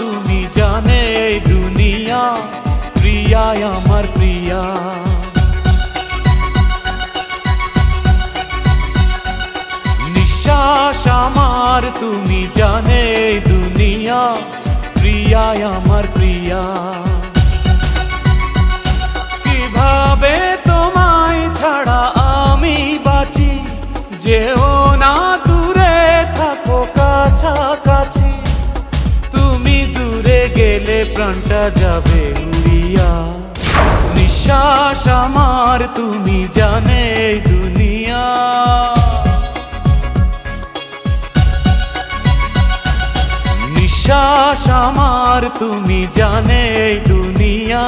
তুমি জানে এই দুনিয়া, প্রিয়া আমার প্রিয়া। নিঃশ্বাস আমার তুমি জানে এই দুনিয়া, প্রিয়া আমার প্রিয়া। কিভাবে তোমায় ছাড়া আমি বাঁচি, যেও না দূরে থাকো কাছাকাছি। তুমি দূরে গেলে প্রাণটা যাবে উড়িয়া। নিঃশ্বাস আমার তুমি জানে এই দুনিয়া। নিঃশ্বাস আমার তুমি জানে এই দুনিয়া,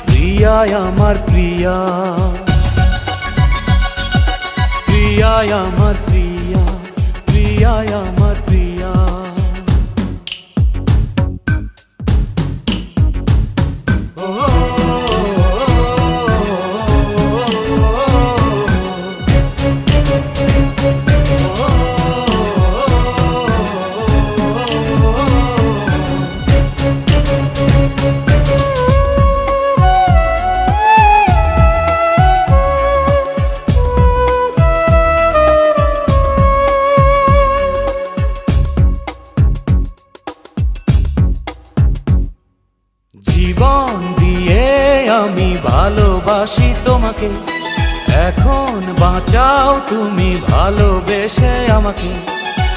প্রিয়া আমার প্রিয়া। প্রিয়া আমার প্রিয়া, প্রিয়া আমার প্রিয়া। জীবন দিয়ে আমি ভালোবাসি তোমাকে, এখন বাঁচাও তুমি ভালোবেসে আমাকে।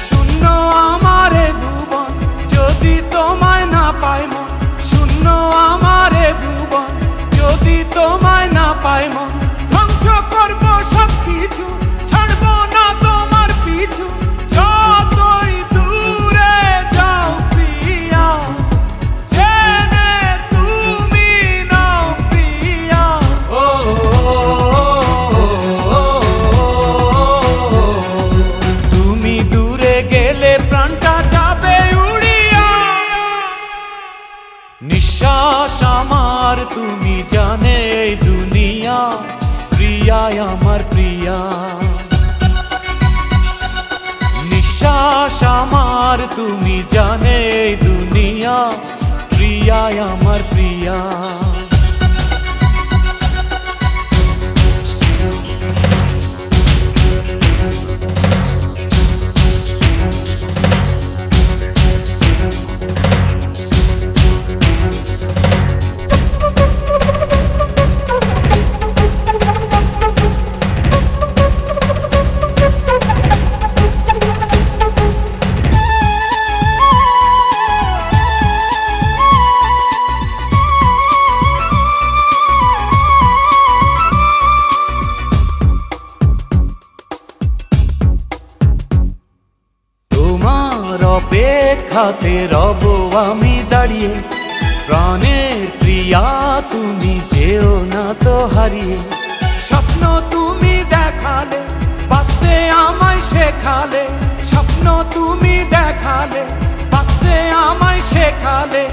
শূন্য আমারে ভুবন যদি তোমায় না পাই মন, শূন্য আমারে ভুবন যদি তোমায় না পাই মন। ধ্বংস করব সব কিছু, ছাড়বো না তোমার পিছু, যতই দূরে যাও প্রিয়া, জেনে তুমি নাও প্রিয়া। ও তুমি দূরে গেলে প্রাণটা যাবে উড়িয়া। নিঃশ্বাস আমার তুমি জানে এই দুনিয়া, প্রিয়া আমার প্রিয়া। নিঃশ্বাস আমার তুমি জানে এই দুনিয়া, প্রিয়া আমার প্রিয়া। অপেক্ষাতে রব আমি দাঁড়িয়ে, প্রাণের প্রিয়া তুমি যেও না তো হারিয়ে। স্বপ্ন তুমি দেখালে, বাঁচতে আমায় শেখালে। স্বপ্ন তুমি দেখালে, বাঁচতে আমায় শেখালে।